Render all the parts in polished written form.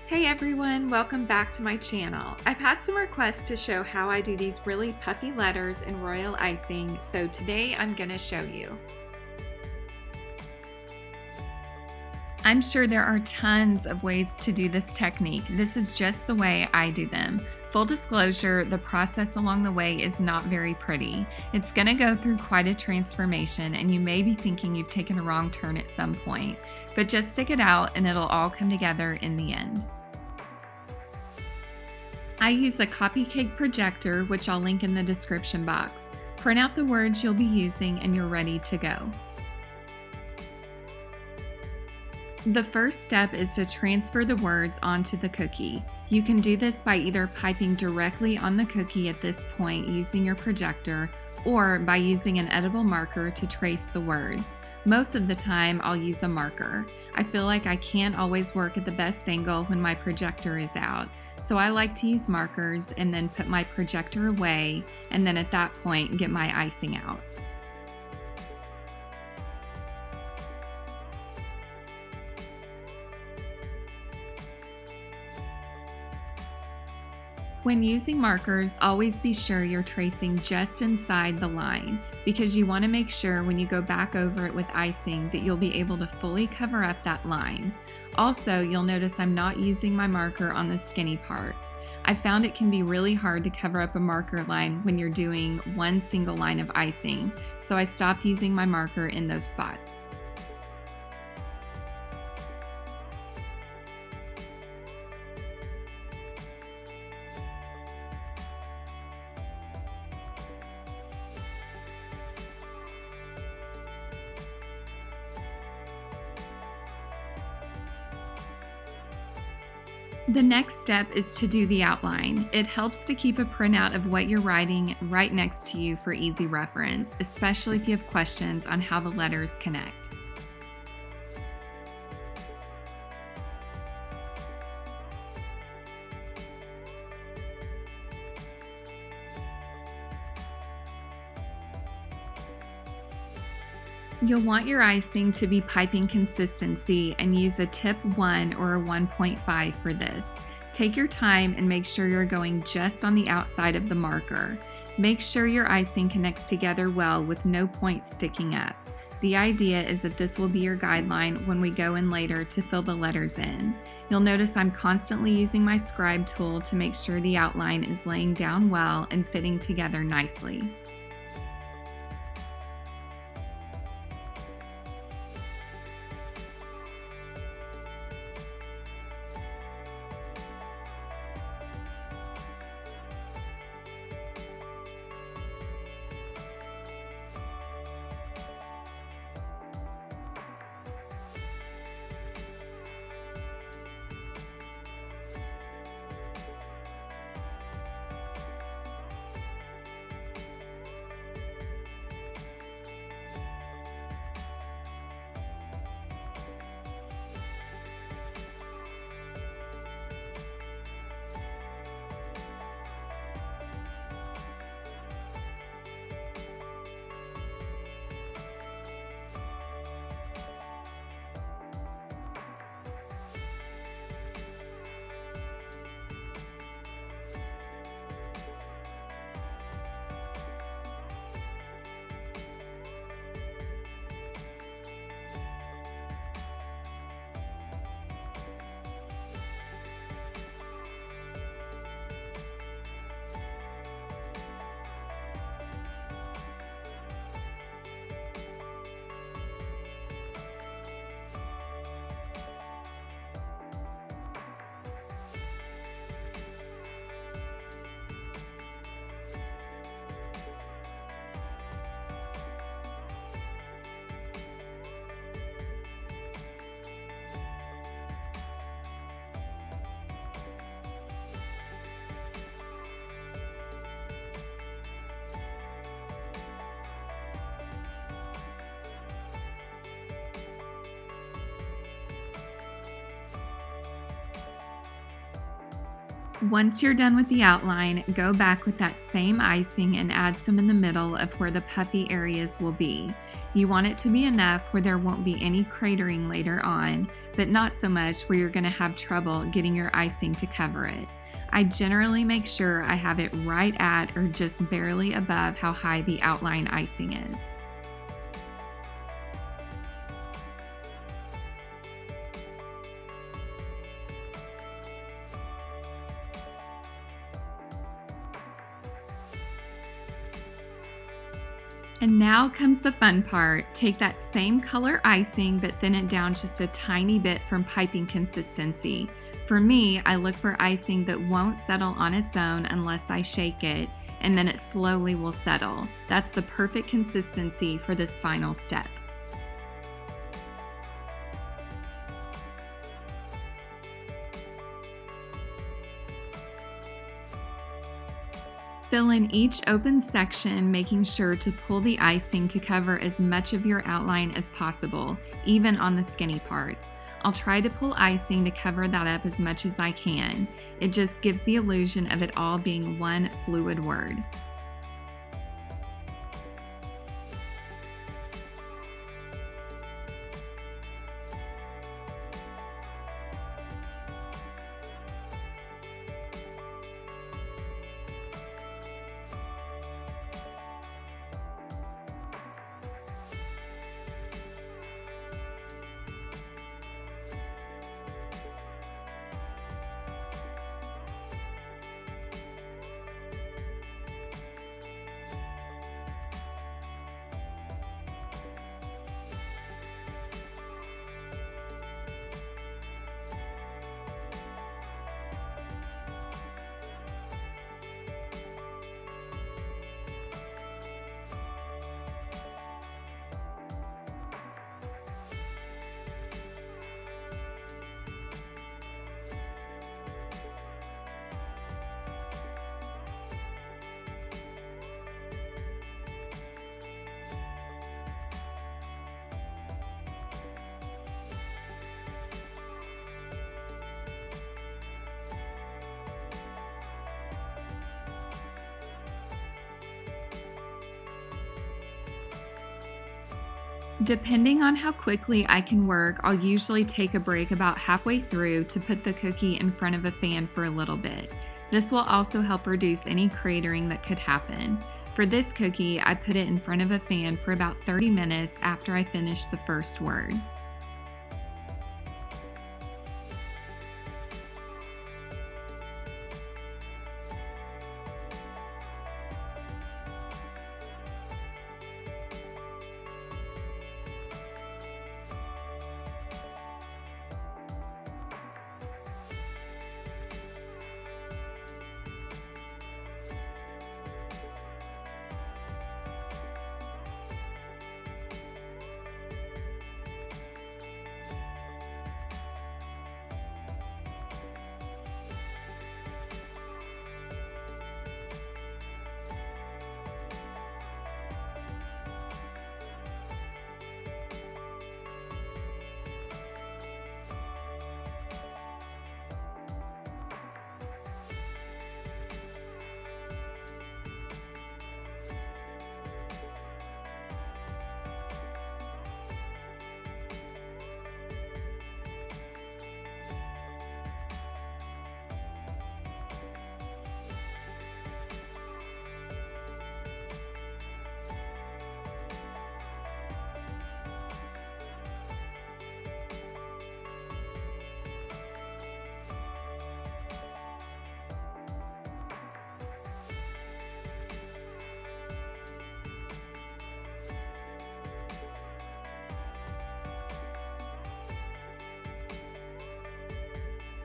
Hey everyone, welcome back to my channel. I've had some requests to show how I do these really puffy letters in Royal Icing, so today I'm going to show you. I'm sure there are tons of ways to do this technique. This is just the way I do them. Full disclosure, the process along the way is not very pretty. It's going to go through quite a transformation and you may be thinking you've taken a wrong turn at some point, but just stick it out and it'll all come together in the end. I use a copy cake projector, which I'll link in the description box. Print out the words you'll be using and you're ready to go. The first step is to transfer the words onto the cookie. You can do this by either piping directly on the cookie at this point using your projector, or by using an edible marker to trace the words. Most of the time, I'll use a marker. I feel like I can't always work at the best angle when my projector is out, so I like to use markers and then put my projector away, and then at that point, get my icing out. When using markers, always be sure you're tracing just inside the line because you want to make sure when you go back over it with icing that you'll be able to fully cover up that line. Also, you'll notice I'm not using my marker on the skinny parts. I found it can be really hard to cover up a marker line when you're doing one single line of icing, so I stopped using my marker in those spots. The next step is to do the outline. It helps to keep a printout of what you're writing right next to you for easy reference, especially if you have questions on how the letters connect. You'll want your icing to be piping consistency and use a tip 1 or a 1.5 for this. Take your time and make sure you're going just on the outside of the marker. Make sure your icing connects together well with no points sticking up. The idea is that this will be your guideline when we go in later to fill the letters in. You'll notice I'm constantly using my scribe tool to make sure the outline is laying down well and fitting together nicely. Once you're done with the outline, go back with that same icing and add some in the middle of where the puffy areas will be. You want it to be enough where there won't be any cratering later on, but not so much where you're going to have trouble getting your icing to cover it. I generally make sure I have it right at or just barely above how high the outline icing is. And now comes the fun part. Take that same color icing but thin it down just a tiny bit from piping consistency. For me, I look for icing that won't settle on its own unless I shake it, and then it slowly will settle. That's the perfect consistency for this final step. Fill in each open section, making sure to pull the icing to cover as much of your outline as possible, even on the skinny parts. I'll try to pull icing to cover that up as much as I can. It just gives the illusion of it all being one fluid word. Depending on how quickly I can work, I'll usually take a break about halfway through to put the cookie in front of a fan for a little bit. This will also help reduce any cratering that could happen. For this cookie, I put it in front of a fan for about 30 minutes after I finish the first word.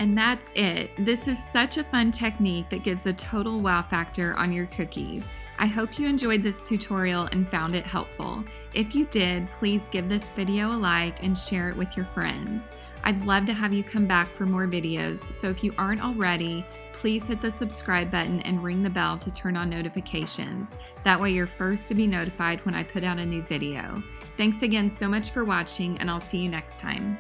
And that's it. This is such a fun technique that gives a total wow factor on your cookies. I hope you enjoyed this tutorial and found it helpful. If you did, please give this video a like and share it with your friends. I'd love to have you come back for more videos, so if you aren't already, please hit the subscribe button and ring the bell to turn on notifications. That way you're first to be notified when I put out a new video. Thanks again so much for watching, and I'll see you next time.